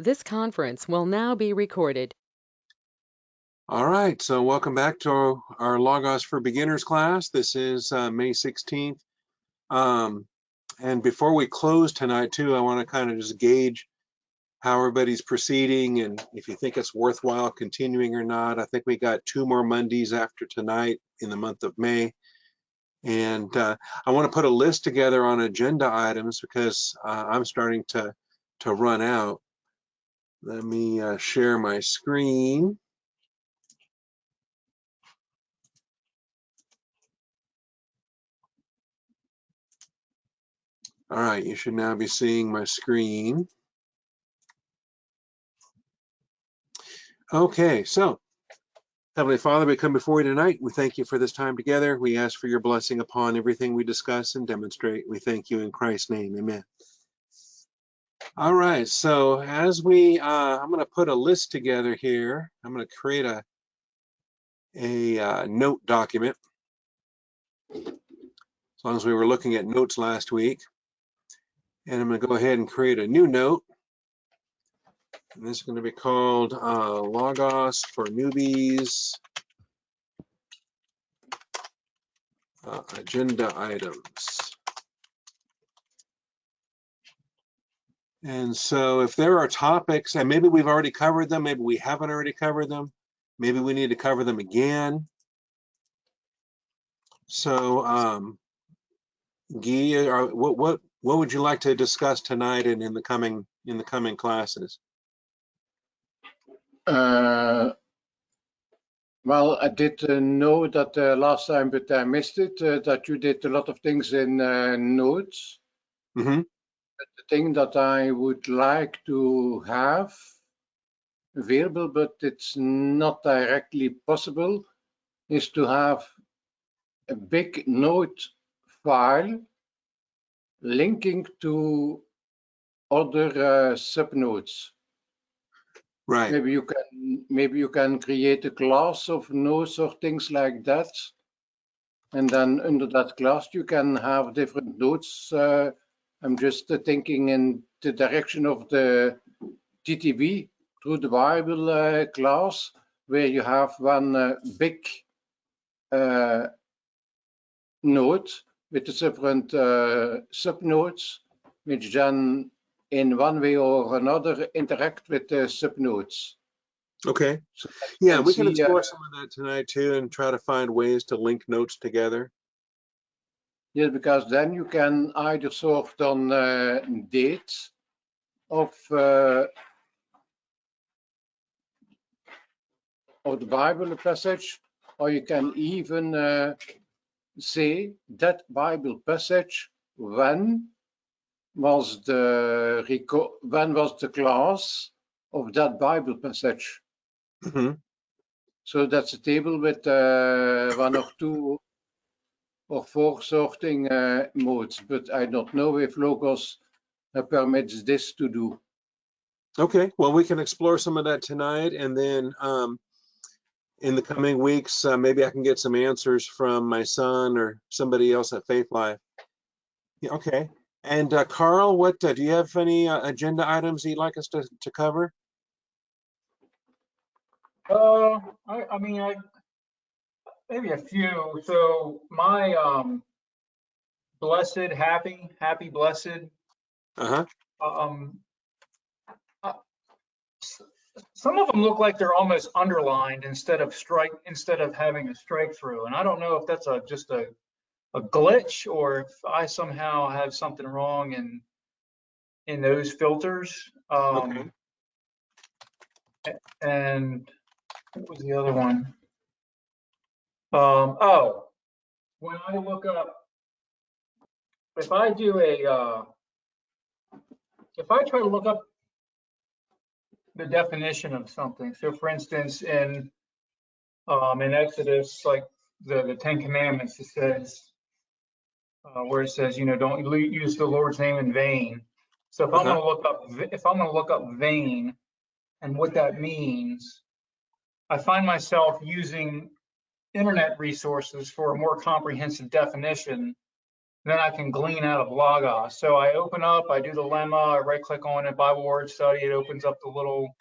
This conference will now be recorded. All right, so welcome back to our Logos for Beginners class. This is May 16th. And before we close tonight too, I want to kind of just gauge how everybody's proceeding and if you think it's worthwhile continuing or not. I think we got 2 more Mondays after tonight in the month of May. And I want to put a list together on agenda items because I'm starting to run out. Let me share my screen. All right, you should now be seeing my screen. Okay, so Heavenly Father, we come before you tonight. We thank you for this time together. We ask for your blessing upon everything we discuss and demonstrate. We thank you in Christ's name, amen. All right, so as I'm going to put a list together here. I'm going to create a note document. As long as we were looking at notes last week. And I'm going to go ahead and create a new note. And this is going to be called Logos for Newbies Agenda Items. And so if there are topics, and maybe we've already covered them, maybe we haven't already covered them, maybe we need to cover them again. So Guy, what would you like to discuss tonight and in the coming classes? Well, I did know that last time, but I missed it, that you did a lot of things in notes. Mm-hmm. But the thing that I would like to have available, but it's not directly possible, is to have a big note file linking to other subnotes. Right. Maybe you can create a class of notes or things like that, and then under that class you can have different notes. I'm just thinking in the direction of the TTB through the Bible class, where you have one big note with the different subnotes, which then in one way or another interact with the subnotes. Okay. So yeah, we can explore some of that tonight too and try to find ways to link notes together. Yes, because then you can either sort on dates of the Bible passage, or you can even say that Bible passage when was the class of that Bible passage. Mm-hmm. So that's a table with 1 or 2 or 4 sorting modes, but I don't know if Logos permits this to do. Okay, well, we can explore some of that tonight, and then in the coming weeks, maybe I can get some answers from my son or somebody else at Faith Life. Yeah, okay. And Carl, what do you have any agenda items you'd like us to cover? I mean, maybe a few. So my blessed, happy, blessed. Uh-huh. Some of them look like they're almost underlined instead of having a strike through. And I don't know if that's just a glitch or if I somehow have something wrong in those filters. Okay. And what was the other one? Oh, when I look up, if I try to look up the definition of something, so for instance, in Exodus, like the 10 Commandments, it says, where it says, don't use the Lord's name in vain. So if I'm going to look up vain and what that means, I find myself using internet resources for a more comprehensive definition then I can glean out of Logos. So I open up, I do the lemma, I right click on it, Bible word study, it opens up the little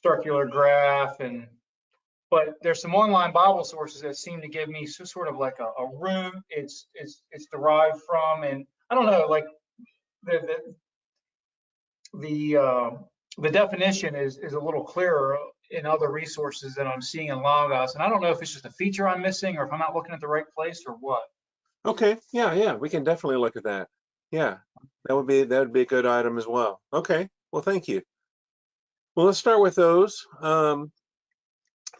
circular graph, but there's some online Bible sources that seem to give me sort of like a root it's derived from, and I don't know, like the the definition is a little clearer in other resources that I'm seeing in Logos, and I don't know if it's just a feature I'm missing or if I'm not looking at the right place or what. Okay, yeah, we can definitely look at that. Yeah, that would be a good item as well. Okay, well, thank you. Well, let's start with those.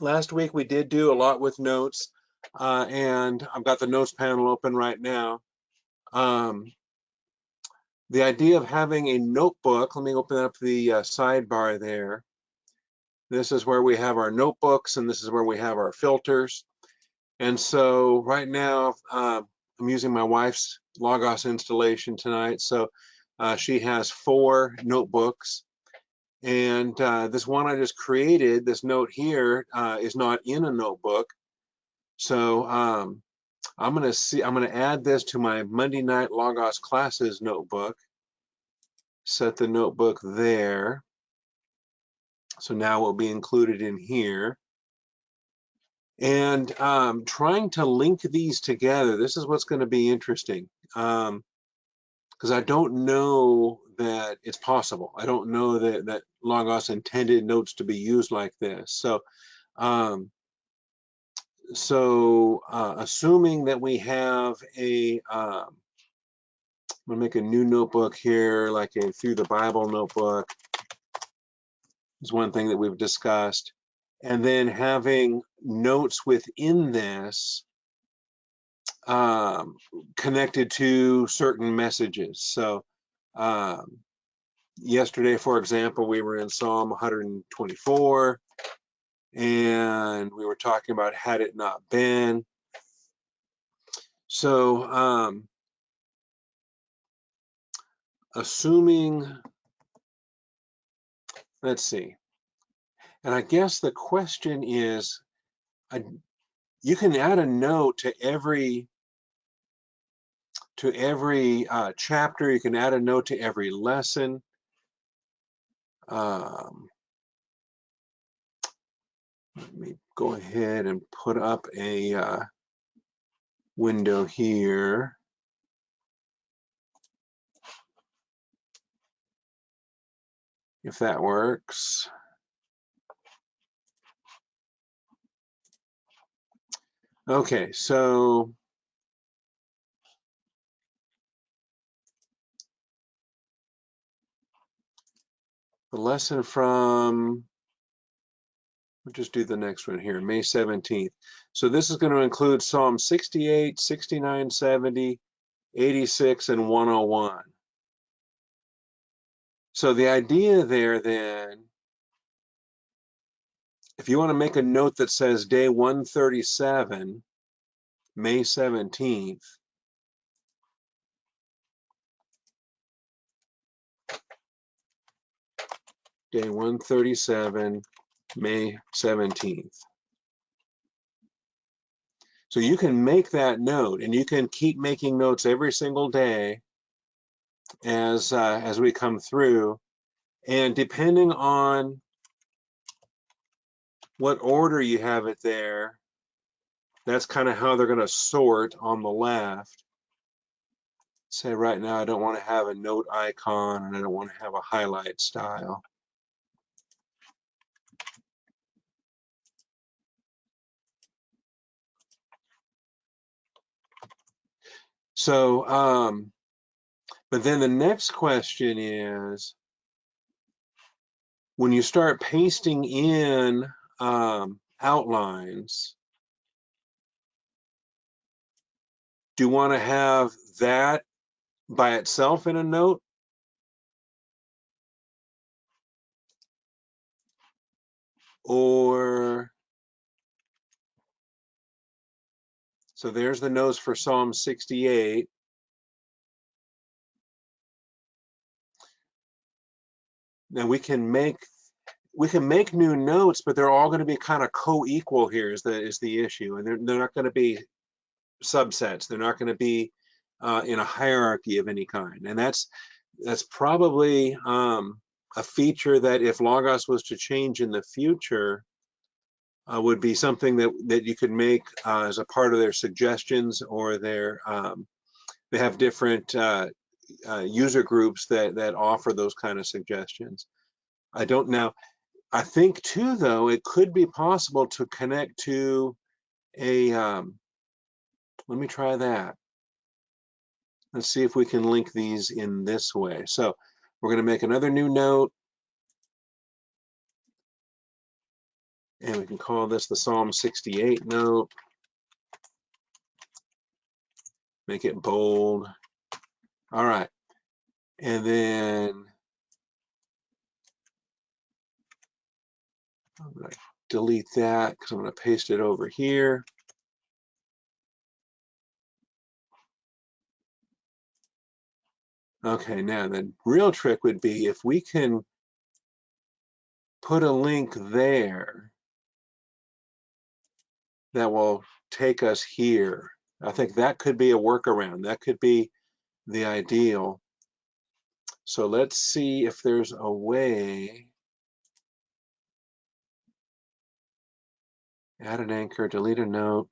Last week we did do a lot with notes, and I've got the notes panel open right now. The idea of having a notebook, let me open up the sidebar there. This is where we have our notebooks, and this is where we have our filters. And so right now, I'm using my wife's Logos installation tonight. So she has 4 notebooks. And this one I just created, this note here, is not in a notebook. So I'm gonna add this to my Monday night Logos classes notebook. Set the notebook there. So now it will be included in here. And trying to link these together, this is what's going to be interesting, because I don't know that it's possible. I don't know that Logos intended notes to be used like this. So, assuming that we have I'm gonna make a new notebook here, like a Through the Bible notebook. Is one thing that we've discussed. And then having notes within this connected to certain messages. So yesterday, for example, we were in Psalm 124, and we were talking about had it not been. So assuming, let's see, and I guess the question is, you can add a note to every chapter. You can add a note to every lesson. Let me go ahead and put up a window here. If that works. Okay, so the lesson from, we'll just do the next one here, May 17th. So this is going to include Psalm 68, 69, 70, 86, and 101. So the idea there then, if you want to make a note that says day 137, May 17th, day 137, May 17th. So you can make that note, and you can keep making notes every single day as we come through. And depending on what order you have it there, that's kind of how they're going to sort on the left. Say right now I don't want to have a note icon, and I don't want to have a highlight style. So, but then the next question is, when you start pasting in outlines, do you want to have that by itself in a note? Or, so there's the notes for Psalm 68. Now we can make new notes, but they're all going to be kind of co-equal here is the issue, and they're not going to be subsets. They're not going to be in a hierarchy of any kind. And that's probably a feature that if Logos was to change in the future, would be something that you could make as a part of their suggestions, or their they have different user groups that offer those kind of suggestions. I don't know. I think too, though, it could be possible to connect to a, let me try that. Let's see if we can link these in this way. So we're going to make another new note, and we can call this the Psalm 68 note. Make it bold. All right. And then I'm going to delete that because I'm going to paste it over here. Okay, now the real trick would be if we can put a link there that will take us here. I think that could be a workaround. That could be the ideal. So let's see if there's a way. Add an anchor, delete a note.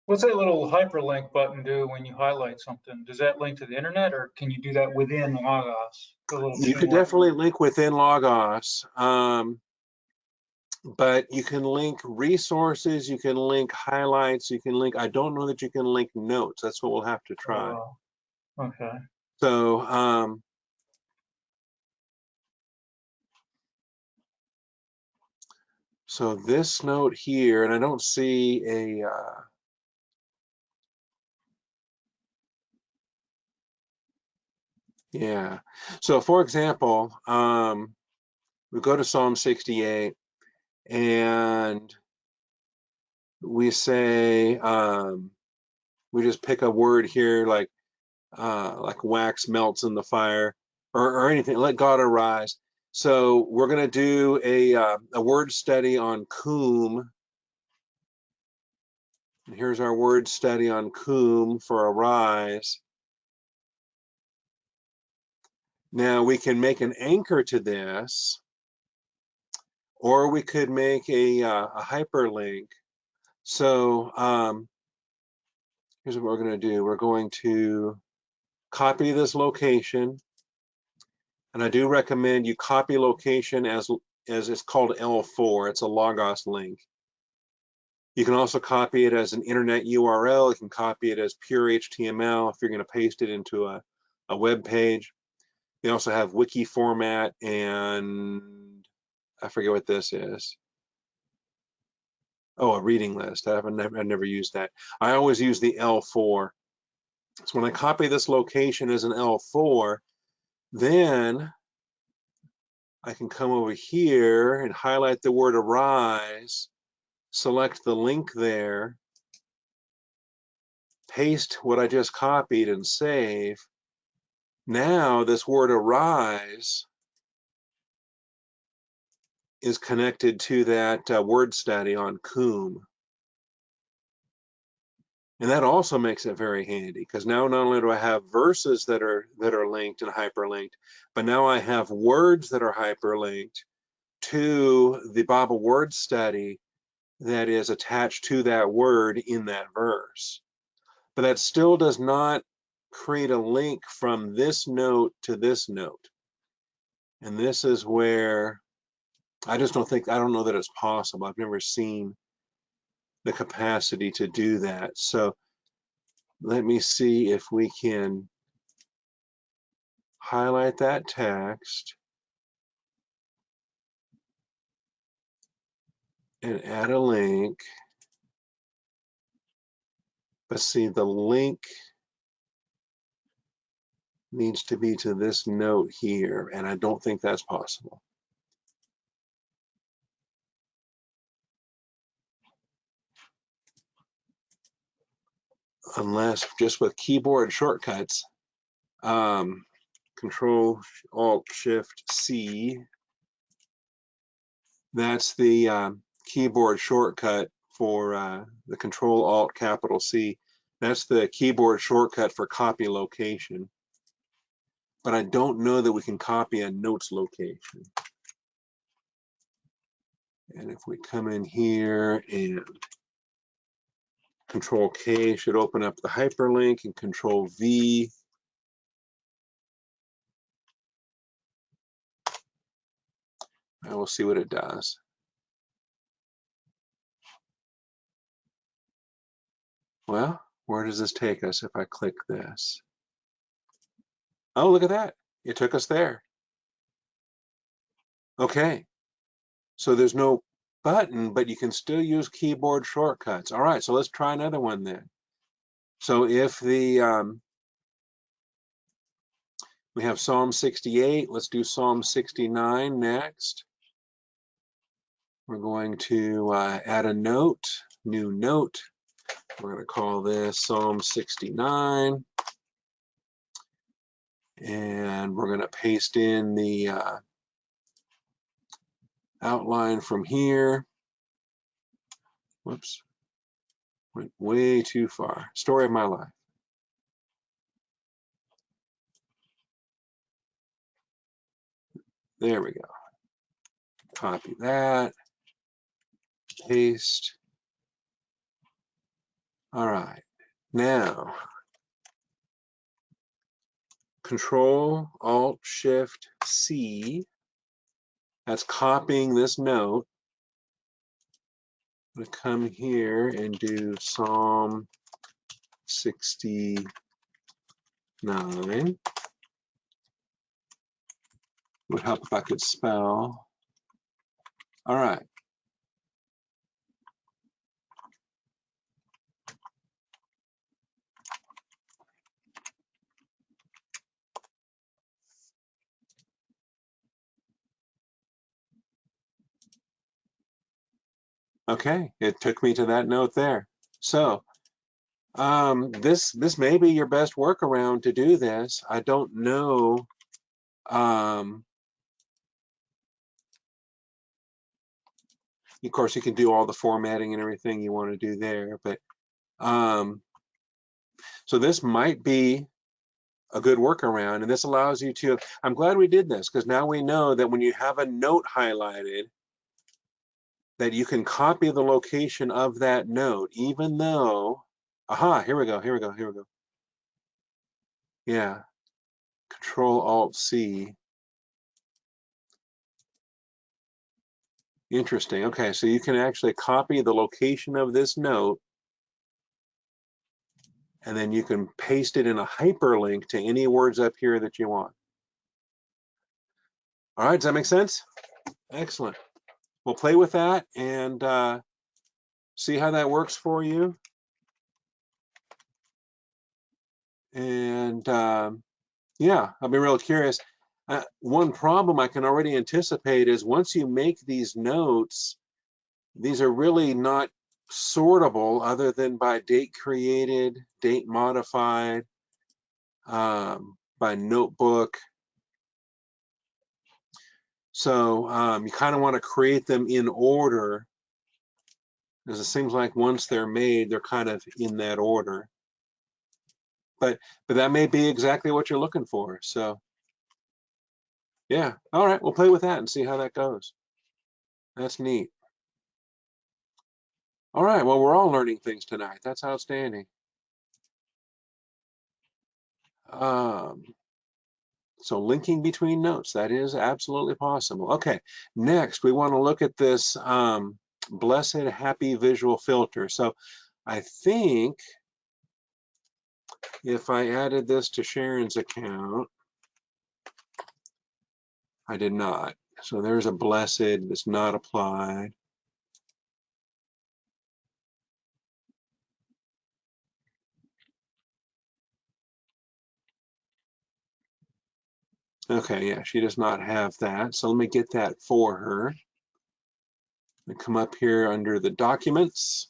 What's that little hyperlink button do when you highlight something? Does that link to the internet, or can you do that within Logos? You could definitely link within Logos, but you can link resources, you can link highlights, you can link, I don't know that you can link notes. That's what we'll have to try. Okay. So, so this note here, and I don't see a, yeah. So for example, we go to Psalm 68 and we say, we just pick a word here like wax melts in the fire, or anything, let God arise. So we're going to do a word study on cum. And here's our word study on cum for arise. Now we can make an anchor to this, or we could make a hyperlink. So here's what we're going to do. We're going to copy this location, and I do recommend you copy location as it's called L4. It's a Logos link. You can also copy it as an internet URL. You can copy it as pure HTML if you're going to paste it into a web page. They also have wiki format, and I forget what this is. Oh, a reading list. I've never used that. I always use the L4. So when I copy this location as an L4, then I can come over here and highlight the word arise, select the link there, paste what I just copied and save. Now this word arise is connected to that word study on cum. And that also makes it very handy, because now not only do I have verses that are linked and hyperlinked, but now I have words that are hyperlinked to the Bible word study that is attached to that word in that verse. But that still does not create a link from this note to this note. And this is where I don't know that it's possible. I've never seen the capacity to do that. So let me see if we can highlight that text and add a link. But see, the link needs to be to this note here, and I don't think that's possible. Unless just with keyboard shortcuts, Control Alt Shift C, that's the keyboard shortcut for the Control-Alt-C. That's the keyboard shortcut for copy location. But I don't know that we can copy a notes location. And if we come in here and Control K should open up the hyperlink, and Control V I will see what it does. Well, where does this take us if I click this? Oh, look at that. It took us there. Okay. So there's no button, but you can still use keyboard shortcuts. All right, so let's try another one then. So if the we have Psalm 68, let's do Psalm 69 next. We're going to add a note, new note. We're going to call this Psalm 69. And we're going to paste in the outline from here. Whoops, went way too far. Story of my life. There we go. Copy that, paste. All right, now Control-Alt-Shift-C. That's copying this note. I'm going to come here and do Psalm 69. Would help if I could spell. All right. Okay, it took me to that note there. So this may be your best workaround to do this. I don't know. Of course, you can do all the formatting and everything you want to do there, but so this might be a good workaround, and this allows you to. I'm glad we did this because now we know that when you have a note highlighted, that you can copy the location of that note, even though. Aha! Here we go. Here we go. Here we go. Yeah. Control-Alt-C. Interesting. Okay, so you can actually copy the location of this note, and then you can paste it in a hyperlink to any words up here that you want. All right, does that make sense? Excellent. We'll play with that and see how that works for you. And yeah, I'll be real curious. One problem I can already anticipate is once you make these notes, these are really not sortable other than by date created, date modified, by notebook. So you kind of want to create them in order, because it seems like once they're made, they're kind of in that order. But that may be exactly what you're looking for. So yeah, all right, we'll play with that and see how that goes. That's neat. All right, well, we're all learning things tonight. That's outstanding. So linking between notes, that is absolutely possible. Okay, next we want to look at this blessed happy visual filter. So I think if I added this to Sharon's account, I did not. So there's a blessed that's not applied. Okay, yeah, she does not have that. So let me get that for her. I come up here under the documents,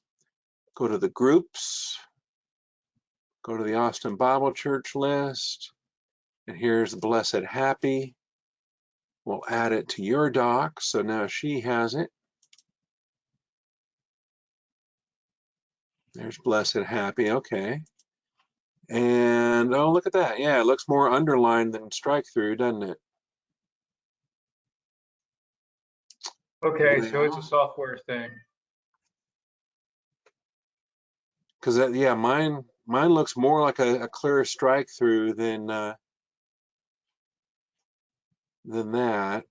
go to the groups, go to the Austin Bible Church list, and here's the Blessed Happy. We'll add it to your doc, so now she has it. There's blessed, happy. Okay. And oh, look at that. Yeah, it looks more underlined than strike through, doesn't it? Okay, so it's a Well, software thing. because yeah, mine looks more like a clear strike through than that.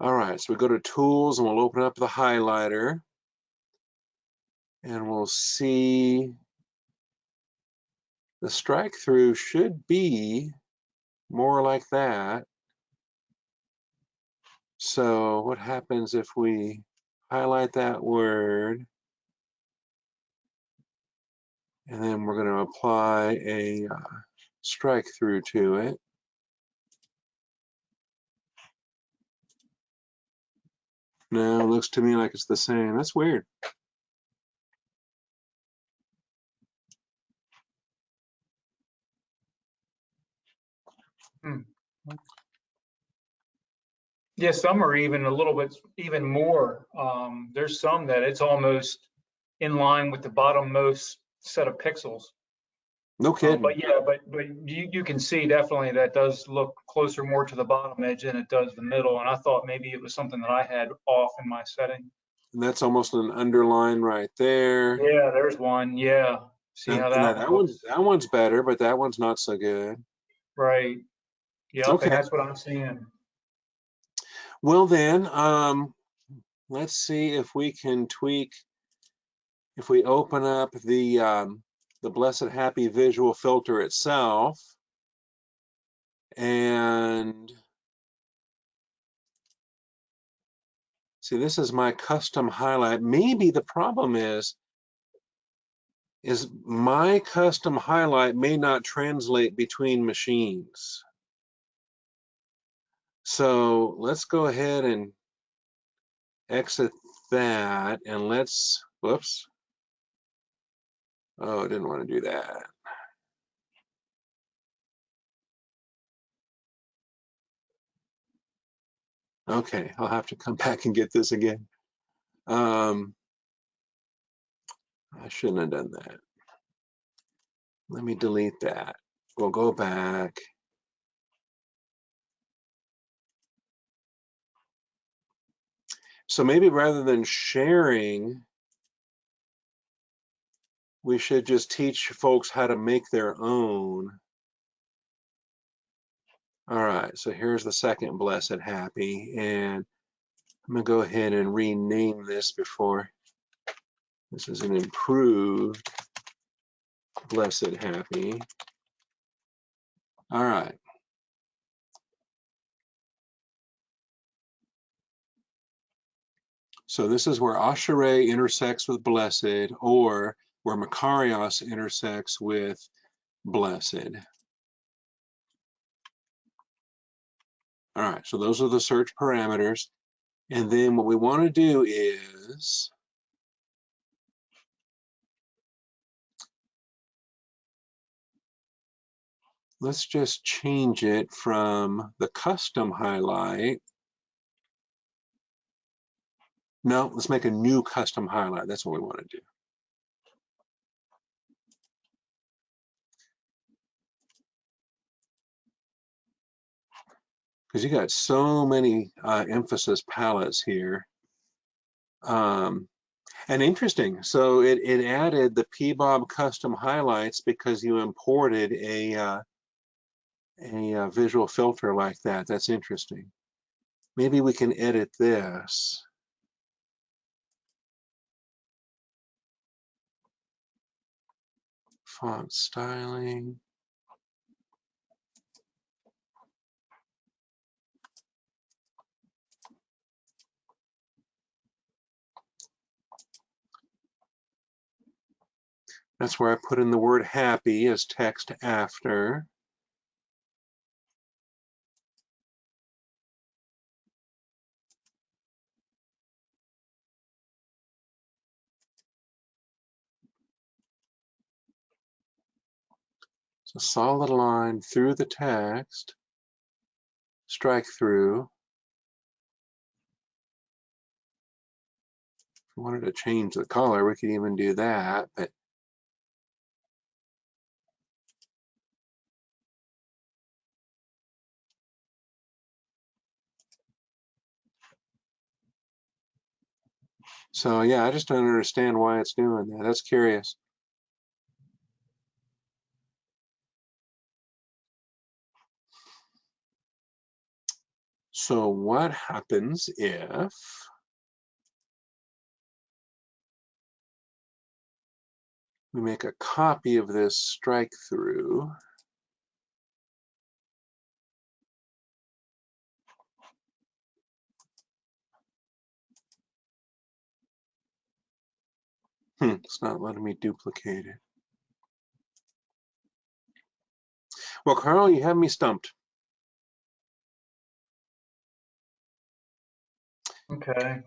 All right, so we go to tools and we'll open up the highlighter and we'll see the strike through should be more like that. So what happens if we highlight that word and then we're going to apply a strike through to it. No, it looks to me like it's the same. That's weird. Hmm. Yeah, some are even a little bit even more. There's some that it's almost in line with the bottommost set of pixels. No kidding. But yeah, but you can see definitely that does look closer more to the bottom edge than it does the middle. And I thought maybe it was something that I had off in my setting. And that's almost an underline right there. Yeah, there's one. Yeah. See how And that one looks? that one's better, but that one's not so good. Right. Yep, and Okay. that's what I'm seeing. Well then, let's see if we can tweak. If we open up the Blessed Happy visual filter itself, and see, this is my custom highlight. Maybe the problem is my custom highlight may not translate between machines. So let's go ahead and exit that, and let's, whoops. Oh, I didn't want to do that. Okay, I'll have to come back and get this again. I shouldn't have done that. Let me delete that. We'll go back. So maybe rather than sharing, we should just teach folks how to make their own. All right, so here's the second Blessed Happy, and I'm gonna go ahead and rename this before. This is an improved Blessed Happy. All right. So this is where Ashereh intersects with Blessed, or where Makarios intersects with Blessed. All right, so those are the search parameters. And then what we want to do is let's just change it from the custom highlight. No, let's make a new custom highlight. That's what we want to do. Because you got so many emphasis palettes here. And interesting, so it added the PBOB custom highlights because you imported a visual filter like that. That's interesting. Maybe we can edit this. Font styling. That's where I put in the word happy as text after. So solid line through the text, strike through. If we wanted to change the color, we could even do that, but so yeah, I just don't understand why it's doing that. That's curious. So what happens if we make a copy of this strike through? It's not letting me duplicate it. Well, Carl, you have me stumped. Okay.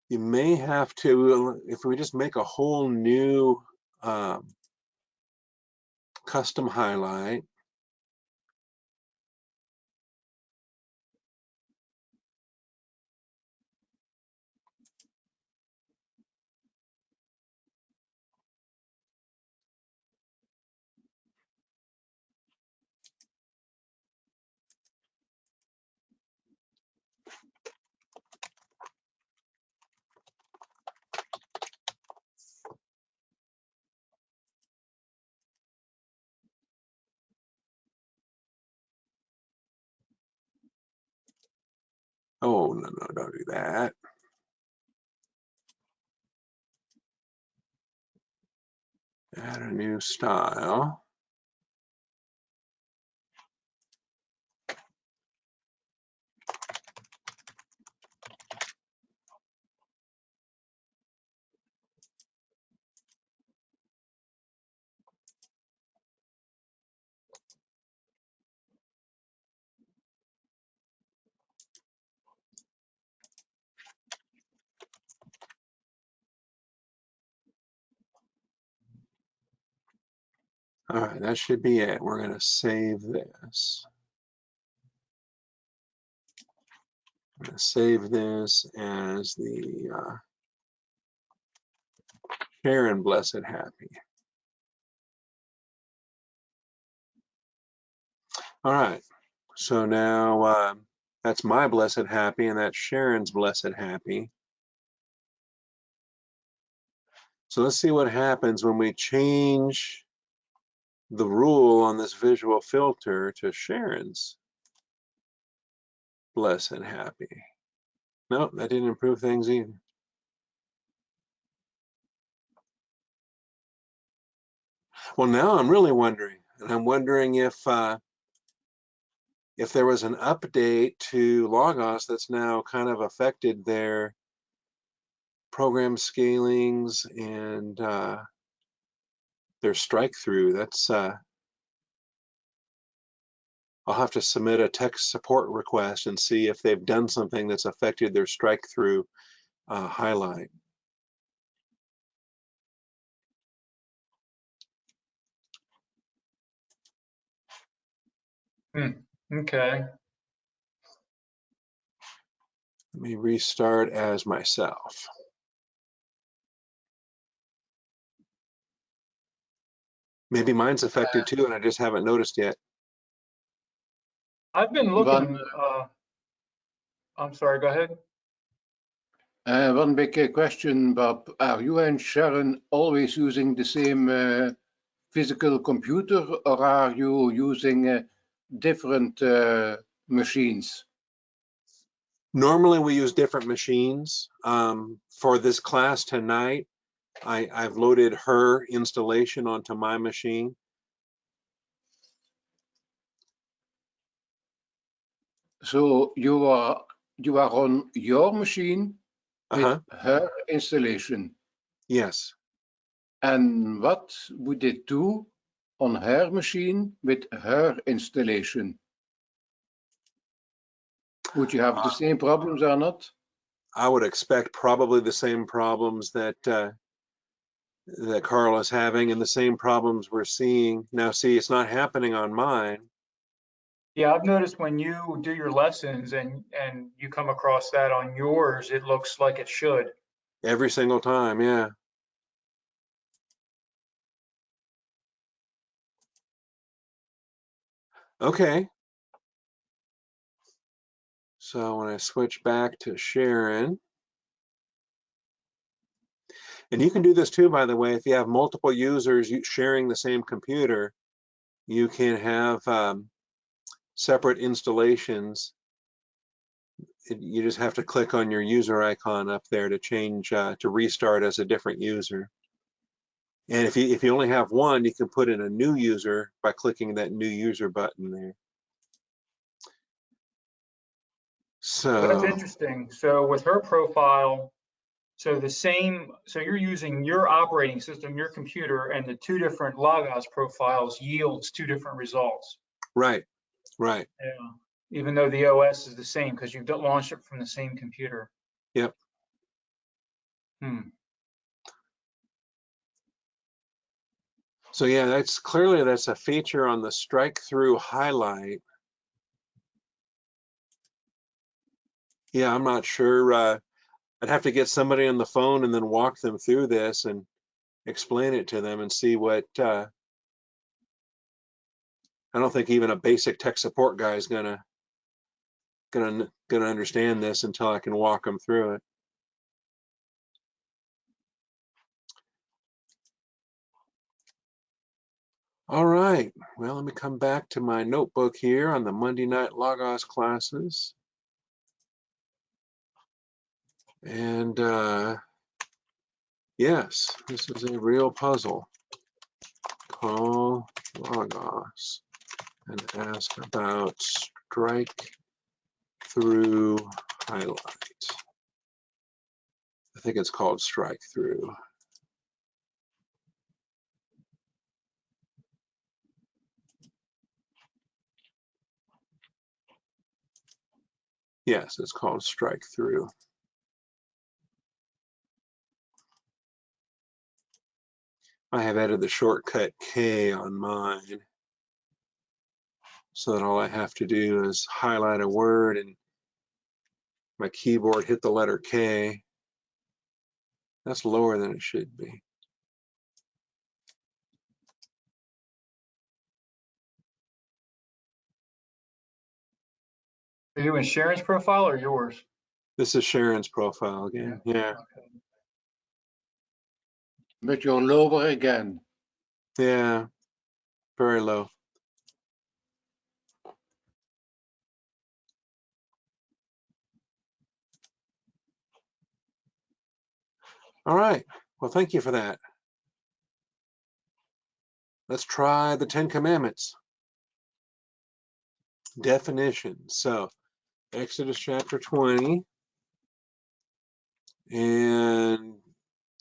You may have to, if we just make a whole new custom highlight. Oh, no, don't do that. Add a new style. All right, that should be it. We're going to save this. I'm going to save this as the Sharon Blessed Happy. All right, so now that's my Blessed Happy and that's Sharon's Blessed Happy. So let's see what happens when we change the rule on this visual filter to Sharon's Blessed Happy. Nope, that didn't improve things either. Well, now I'm really wondering, and I'm wondering if there was an update to Logos that's now kind of affected their program scalings and their strike through. That's I'll have to submit a tech support request and see if they've done something that's affected their strike through highlight. Okay. Let me restart as myself. Maybe mine's affected too, and I just haven't noticed yet. I've been looking, I'm sorry, go ahead. One big question, Bob. Are you and Sharon always using the same physical computer, or are you using different machines? Normally we use different machines. For this class tonight, I've loaded her installation onto my machine. So you are on your machine with her installation. Yes. And what would it do on her machine with her installation? Would you have the same problems or not? I would expect probably the same problems that that Carl is having and the same problems we're seeing. Now, see, it's not happening on mine. Yeah, I've noticed when you do your lessons and you come across that on yours, it looks like it should. Every single time, yeah. Okay. So when I switch back to Sharon, and you can do this too, by the way, if you have multiple users sharing the same computer, you can have separate installations. You just have to click on your user icon up there to change, to restart as a different user. And if you only have one, you can put in a new user by clicking that new user button there. So that's So, interesting. So with her profile, so you're using your operating system, your computer, and the two different Logos profiles yields two different results. right, right. Yeah. Even though the OS is the same because you've launched it from the same computer. Yep. So yeah, that's a feature on the Strikethrough highlight. Yeah, I'm not sure. I'd have to get somebody on the phone and then walk them through this and explain it to them and see what. I don't think even a basic tech support guy is gonna understand this until I can walk them through it. All right, well, let me come back to my notebook here on the Monday night Logos classes. And yes, this is a real puzzle. Call Logos and ask about Strikethrough highlight. I think it's called Strikethrough. Yes, it's called Strikethrough. I have added the shortcut K on mine, so that all I have to do is highlight a word and my keyboard hit the letter K. That's lower than it should be. Are you in Sharon's profile or yours? This is Sharon's profile again. Yeah. Okay. But you're lower again. Yeah. Very low. All right. Well, thank you for that. Let's try the 10 Commandments. Definition. So, Exodus chapter 20. And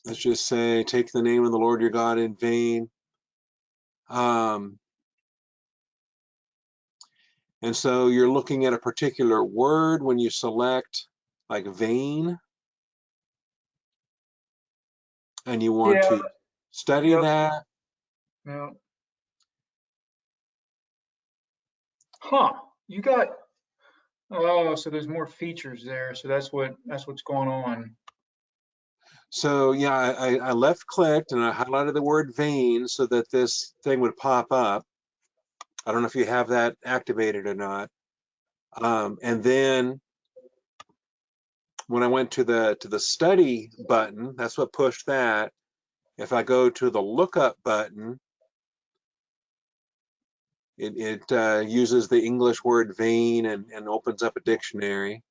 let's just say, take the name of the Lord your God in vain. And so you're looking at a particular word when you select like vain, and you want Yeah. to study Yep. that. Yeah. Huh. You got, oh, so there's more features there. So that's what's going on. So yeah, I left clicked and I highlighted the word vain so that this thing would pop up. I don't know if you have that activated or not. And then when I went to the study button, that's what pushed that. If I go to the lookup button, it uses the English word vain and opens up a dictionary.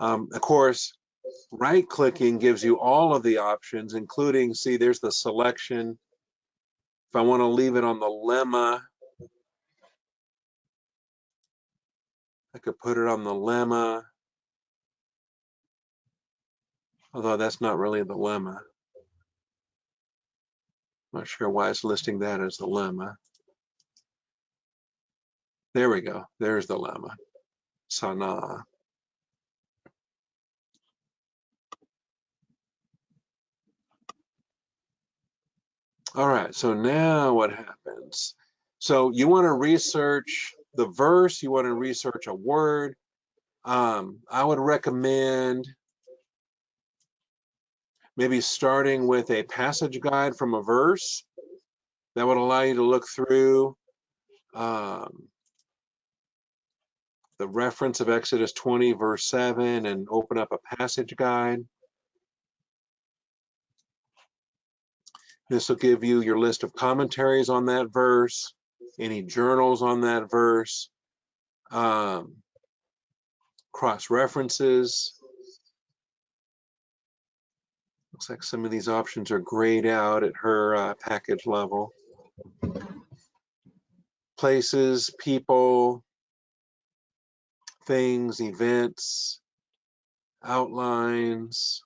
Of course, right clicking gives you all of the options, including, see, there's the selection. If I want to leave it on the lemma, I could put it on the lemma, although that's not really the lemma. I'm not sure why it's listing that as the lemma. There we go. There's the lemma. Sana. All right, so now what happens? So you want to research the verse, you want to research a word. I would recommend maybe starting with a passage guide from a verse that would allow you to look through the reference of Exodus 20 verse 7 and open up a passage guide. This will give you your list of commentaries on that verse, any journals on that verse, cross references. Looks like some of these options are grayed out at her package level. Places, people, things, events, outlines.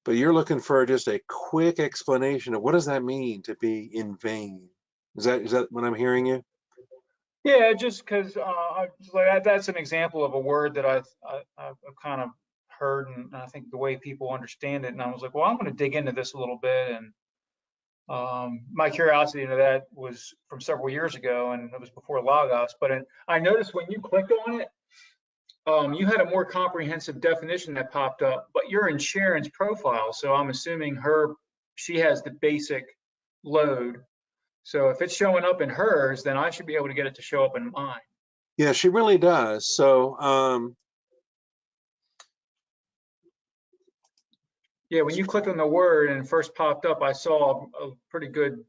But you're looking for just a quick explanation of what does that mean to be in vain? Is that what I'm hearing you? Yeah, just because like that's an example of a word that I've kind of heard, and I think the way people understand it. And I was like, well, I'm going to dig into this a little bit. And my curiosity into that was from several years ago, and it was before Logos. But I noticed when you clicked on it, you had a more comprehensive definition that popped up. But you're in Sharon's profile, so I'm assuming she has the basic load. So if it's showing up in hers, then I should be able to get it to show up in mine. Yeah, she really does. So yeah, when you clicked on the word and it first popped up, I saw a pretty good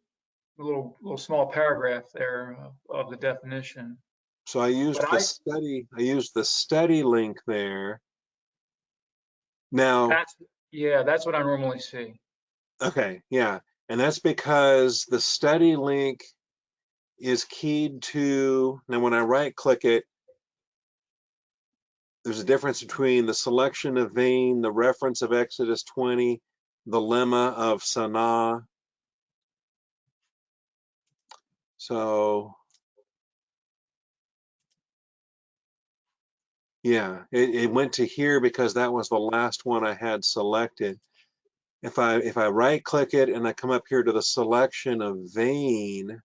little small paragraph there of the definition. so I used But the study link there. Now, that's what I normally see. okay, yeah, and that's because the study link is keyed to, now when I right click it, there's a difference between the selection of vain, the reference of Exodus 20, the lemma of Sanaa. So yeah, it went to here because that was the last one I had selected. If I right click it and I come up here to the selection of vain,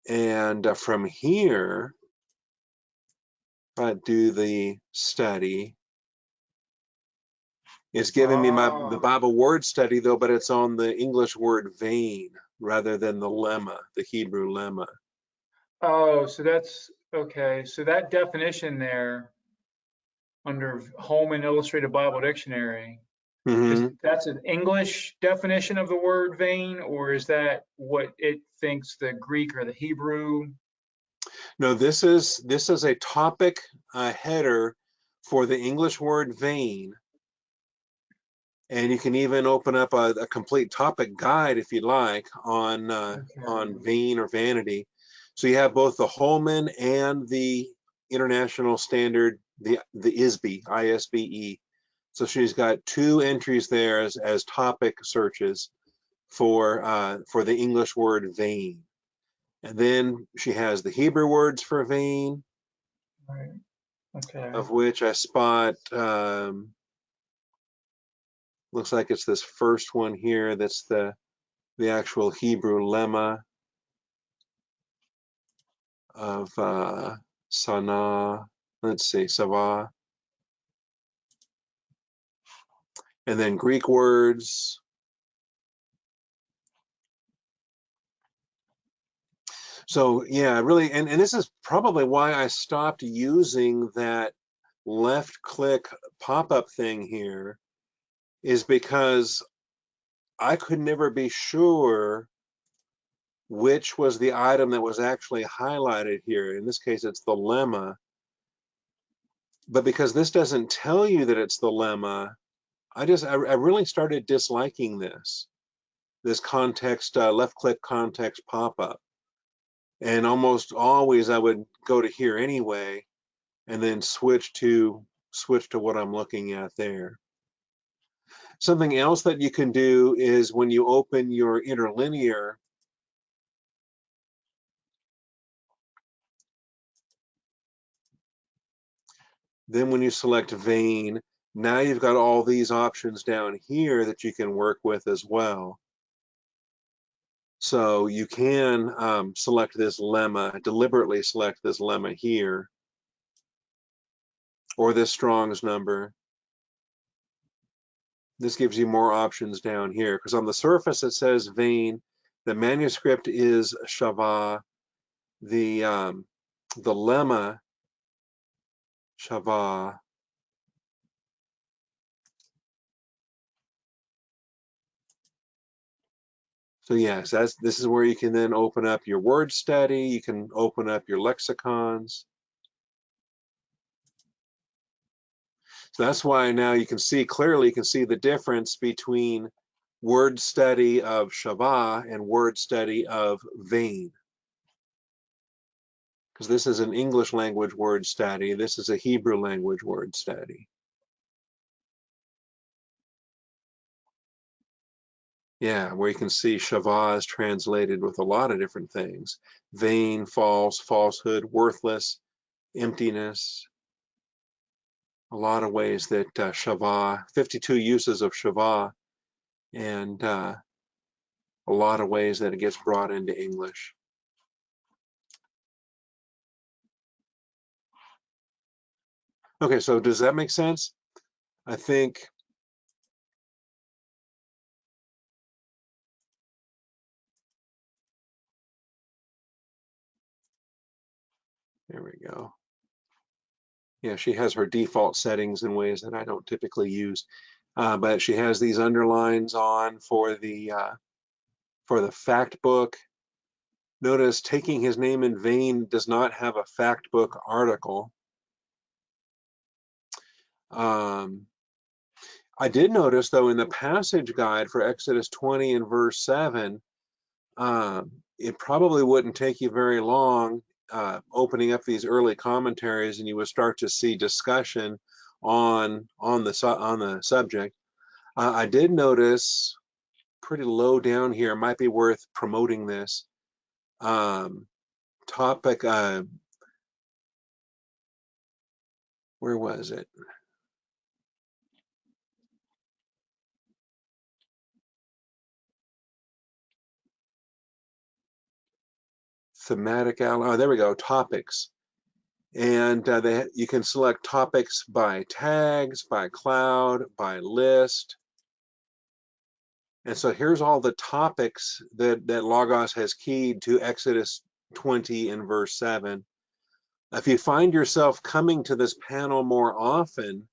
and from here, if I do the study, it's giving me the Bible word study though, but it's on the English word vain rather than the lemma, the Hebrew lemma. Oh, so that's okay. So that definition there under Holman Illustrated Bible Dictionary, that's an English definition of the word vain, or is that what it thinks the Greek or the Hebrew? No, this is a topic header for the English word vain. And you can even open up a complete topic guide if you'd like on vain or vanity. So you have both the Holman and the International Standard, the ISBE, ISBE. So she's got two entries there as topic searches for the English word vain. And then she has the Hebrew words for vain, Right. Okay. of which I spot looks like it's this first one here that's the actual Hebrew lemma of Sanaa, let's see, Savah. And then Greek words. So yeah, really, and this is probably why I stopped using that left click pop-up thing here, is because I could never be sure which was the item that was actually highlighted here. In this case, it's the lemma. But because this doesn't tell you that it's the lemma, I really started disliking this context, left click context pop-up. And almost always I would go to here anyway, and then switch to what I'm looking at there. Something else that you can do is when you open your interlinear, then when you select vain, now you've got all these options down here that you can work with as well. So you can select this lemma, deliberately select this lemma here, or this Strong's number. This gives you more options down here, because on the surface it says vein. The manuscript is Shava. The lemma, Shava. So yes, this is where you can then open up your word study. You can open up your lexicons. So that's why now you can see clearly, you can see the difference between word study of Shava and word study of vein. Because this is an English language word study. This is a Hebrew language word study. Yeah, where you can see Shava is translated with a lot of different things. Vain, false, falsehood, worthless, emptiness. A lot of ways that Shava, 52 uses of Shava, and a lot of ways that it gets brought into English. Okay, so does that make sense? I think there we go. Yeah, she has her default settings in ways that I don't typically use, but she has these underlines on for the fact book. Notice taking his name in vain does not have a fact book article. I did notice, though, in the passage guide for Exodus 20 and verse 7, it probably wouldn't take you very long opening up these early commentaries, and you would start to see discussion on the subject. I did notice pretty low down here, might be worth promoting this topic. Where was it? Thematic outline. Oh, there we go. Topics. And you can select topics by tags, by cloud, by list. And so here's all the topics that Logos has keyed to Exodus 20 and verse 7. If you find yourself coming to this panel more often,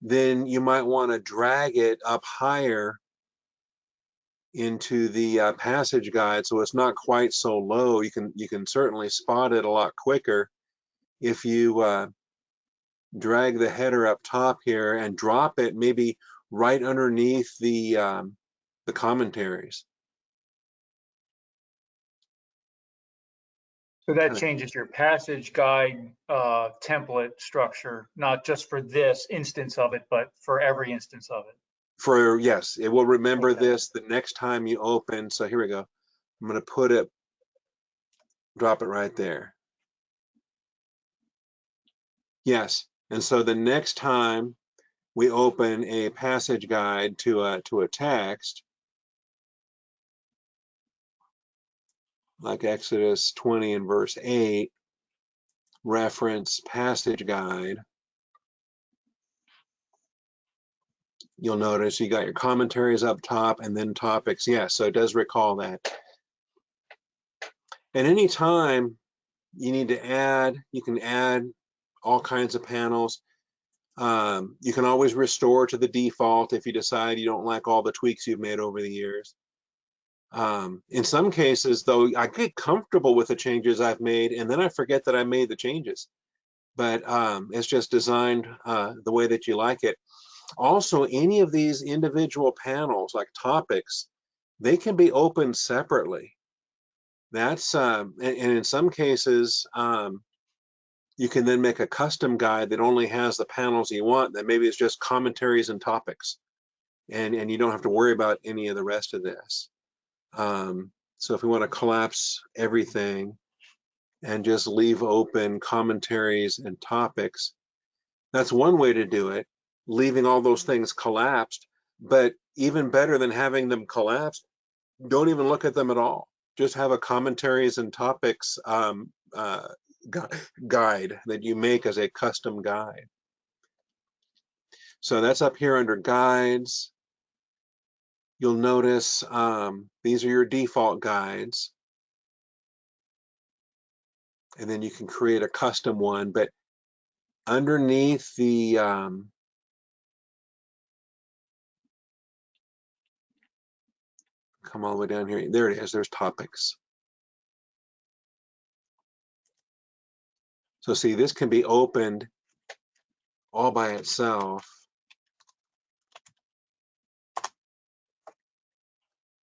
then you might want to drag it up higher into the passage guide so it's not quite so low. You can certainly spot it a lot quicker if you drag the header up top here and drop it maybe right underneath the commentaries. So that changes your passage guide template structure, not just for this instance of it, but for every instance of it. Yes, it will remember Okay. this the next time you open. So here we go. I'm going to drop it right there. Yes, and so the next time we open a passage guide to a text, like Exodus 20 and verse 8, reference passage guide, you'll notice you got your commentaries up top and then topics. Yes, so it does recall that. And anytime you need to add, you can add all kinds of panels. You can always restore to the default if you decide you don't like all the tweaks you've made over the years. In some cases, though, I get comfortable with the changes I've made, and then I forget that I made the changes. But it's just designed the way that you like it. Also, any of these individual panels, like topics, they can be opened separately. That's and in some cases, you can then make a custom guide that only has the panels you want. That maybe it's just commentaries and topics, and you don't have to worry about any of the rest of this. So if we want to collapse everything and just leave open commentaries and topics, that's one way to do it, leaving all those things collapsed. But even better than having them collapsed, don't even look at them at all. just have a commentaries and topics guide that you make as a custom guide. So that's up here under guides. You'll notice these are your default guides. And then you can create a custom one, but underneath the come all the way down here. There it is. There's topics. So see, this can be opened all by itself.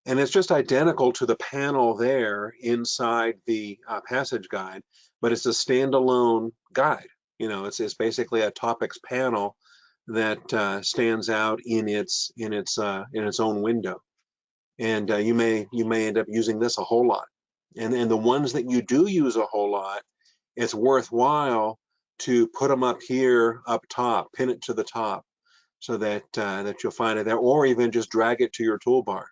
And it's just identical to the panel there inside the passage guide, but it's a standalone guide. You know, it's basically a topics panel that stands out in its own window. And you may end up using this a whole lot. And the ones that you do use a whole lot, it's worthwhile to put them up here up top, pin it to the top, so that that you'll find it there, or even just drag it to your toolbar,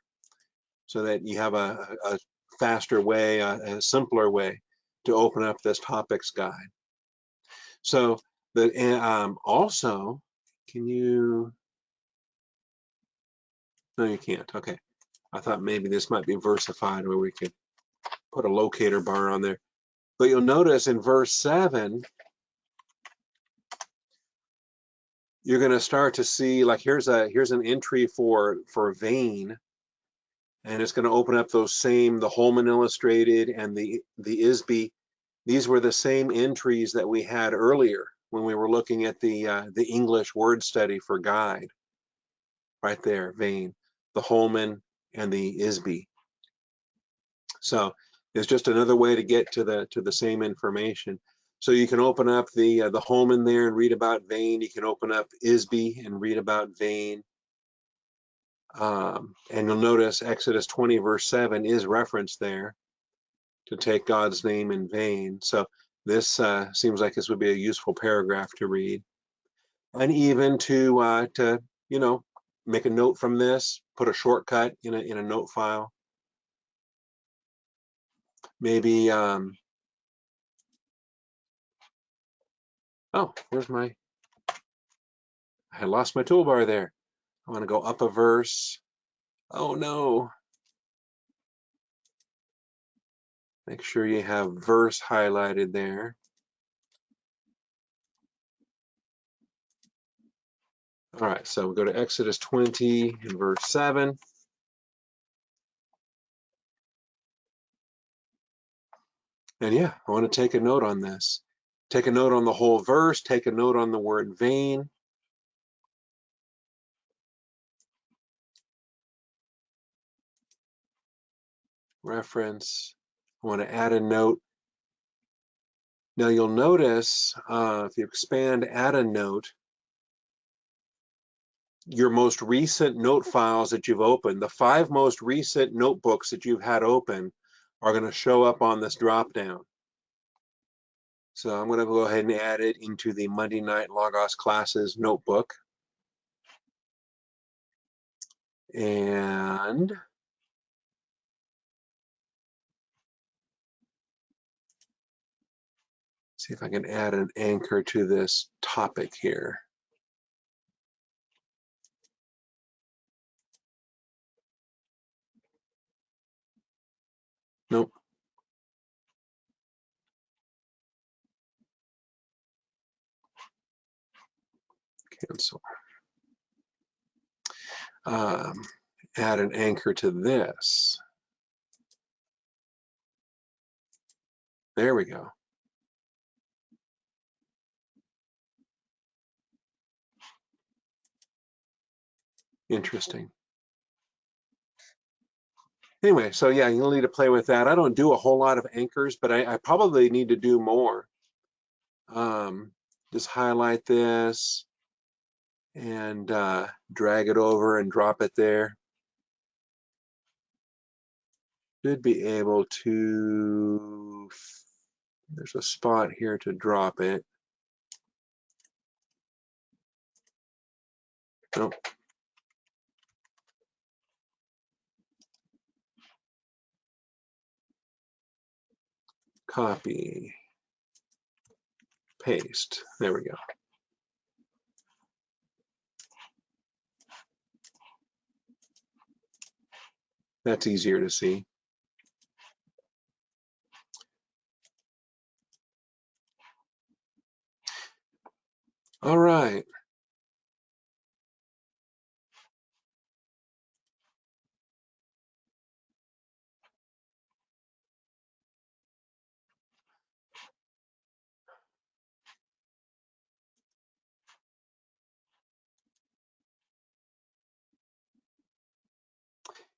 so that you have a faster way, a simpler way to open up this topics guide. So the also, can you? No, you can't. Okay, I thought maybe this might be versified where we could put a locator bar on there. But you'll notice in verse 7, you're going to start to see, like, here's an entry for vein, and it's going to open up those same, the Holman Illustrated and the ISBE. These were the same entries that we had earlier when we were looking at the English word study for guide. Right there, vein, the Holman and the ISBE. So it's just another way to get to the same information. So you can open up the Holman there and read about vein. You can open up ISBE and read about vein. And you'll notice Exodus 20 verse 7 is referenced there to take God's name in vain. So this seems like this would be a useful paragraph to read, and even to you know, make a note from this, put a shortcut in a note file. Maybe oh, where's my? I lost my toolbar there. I want to go up a verse. Oh no. Make sure you have verse highlighted there. All right, so we'll go to Exodus 20 and verse 7. And yeah, I want to take a note on this. Take a note on the whole verse, take a note on the word vain. Reference. I want to add a note. Now you'll notice if you expand add a note, your most recent note files that you've opened, the 5 most recent notebooks that you've had open are going to show up on this drop down. So I'm going to go ahead and add it into the Monday Night Logos Classes notebook. And see if I can add an anchor to this topic here. Nope. Cancel. Add an anchor to this. There we go. Interesting. Anyway, so yeah, you'll need to play with that. I don't do a whole lot of anchors, but I probably need to do more. Just highlight this and drag it over and drop it there. Should be able to, there's a spot here to drop it. Nope. Copy, paste. There we go. That's easier to see. All right.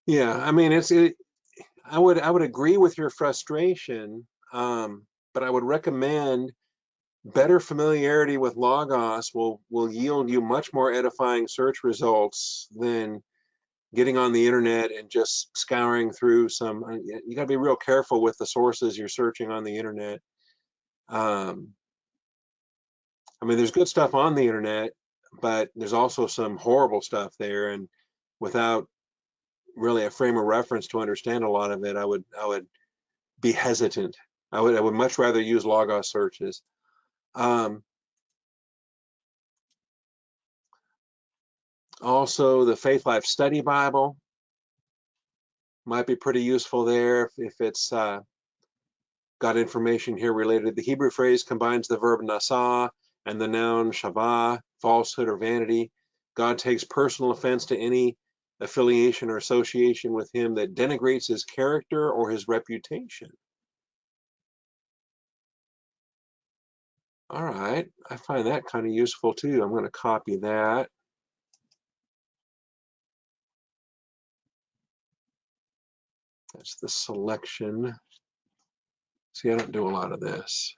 Yeah, I mean, I would agree with your frustration, but I would recommend better familiarity with Logos will yield you much more edifying search results than getting on the internet and just scouring through some. You got to be real careful with the sources you're searching on the internet. I mean, there's good stuff on the internet, but there's also some horrible stuff there, and without really a frame of reference to understand a lot of it, I would be hesitant. I would much rather use Logos searches. Also, the Faith Life Study Bible might be pretty useful there if it's got information here related. The Hebrew phrase combines the verb nasa and the noun shavah, falsehood or vanity. God takes personal offense to any affiliation or association with him that denigrates his character or his reputation. All right, I find that kind of useful too. I'm going to copy that. That's the selection. See, I don't do a lot of this.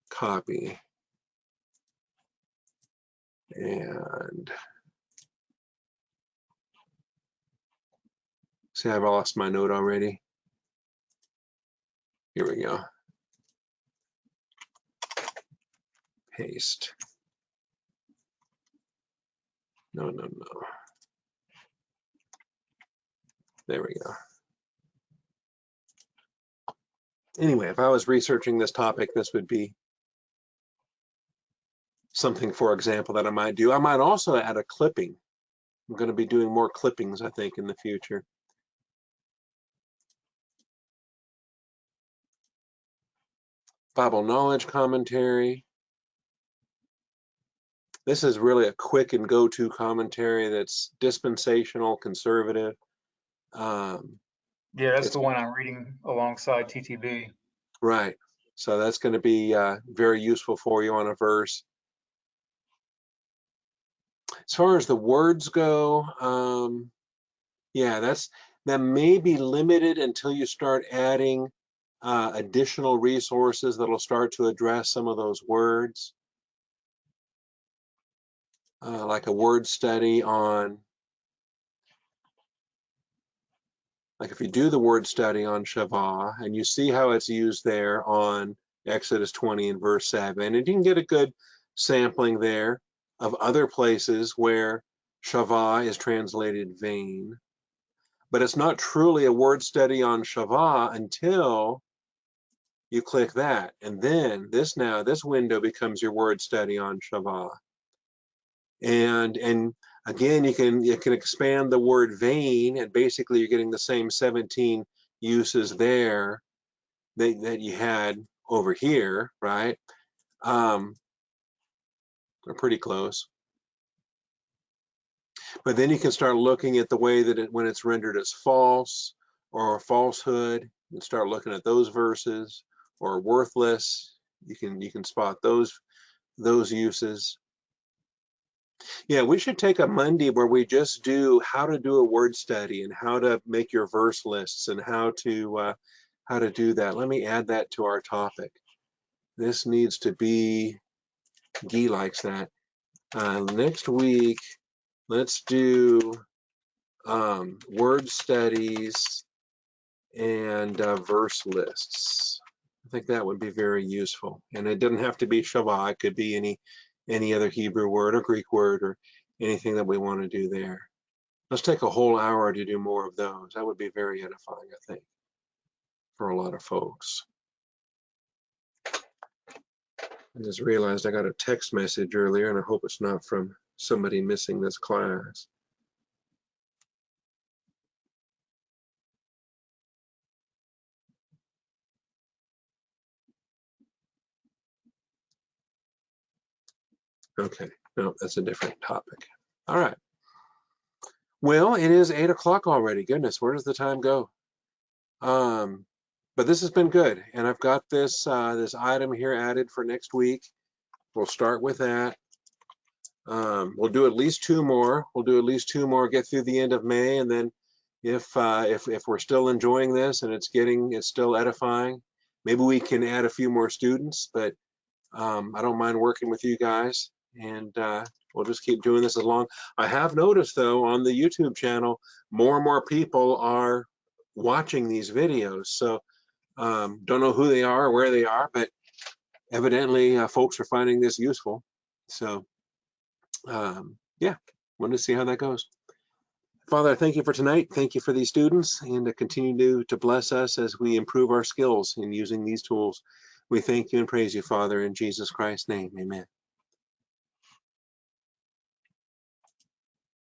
Copy. And see, I've lost my note already. Here we go. Paste. No. There we go. Anyway, if I was researching this topic, this would be something, for example, that I might do. I might also add a clipping. I'm going to be doing more clippings, I think, in the future. Bible knowledge commentary. This is really a quick and go-to commentary that's dispensational, conservative. Yeah, that's the one I'm reading alongside TTB. Right. So that's going to be very useful for you on a verse. As far as the words go, yeah, that may be limited until you start adding additional resources that'll start to address some of those words. Like a word study on, like if you do the word study on Shavah and you see how it's used there on Exodus 20 and verse 7, and you can get a good sampling there of other places where Shavah is translated vain. But it's not truly a word study on Shavah until you click that. And then this window becomes your word study on Shavah. And again, you can expand the word vain, and basically you're getting the same 17 uses there that you had over here, right? They're pretty close. But then you can start looking at the way that when it's rendered as false or falsehood, and start looking at those verses, or worthless. You can spot those uses. Yeah, we should take a Monday where we just do how to do a word study and how to make your verse lists and how to do that. Let me add that to our topic. This needs to be, Guy likes that. Next week, let's do word studies and verse lists. I think that would be very useful. And it doesn't have to be Shavah. It could be any other Hebrew word or Greek word or anything that we want to do there. Let's take a whole hour to do more of those. That would be very edifying, I think. for a lot of folks. I just realized I got a text message earlier, and I hope it's not from somebody missing this class. Okay, no, that's a different topic. All right. Well, it is 8 o'clock already. Goodness, where does the time go? But this has been good, and I've got this this item here added for next week. We'll start with that. We'll do at least 2 more. We'll do at least 2 more, get through the end of May, and then if we're still enjoying this and it's still edifying, maybe we can add a few more students. But I don't mind working with you guys, and we'll just keep doing this as long. I have noticed, though, on the YouTube channel, more and more people are watching these videos. So don't know who they are or where they are, but evidently folks are finding this useful. So yeah, wanted to see how that goes. Father, I thank you for tonight. Thank you for these students, and to continue to bless us as we improve our skills in using these tools. We thank you and praise you, Father, in Jesus Christ's name. Amen.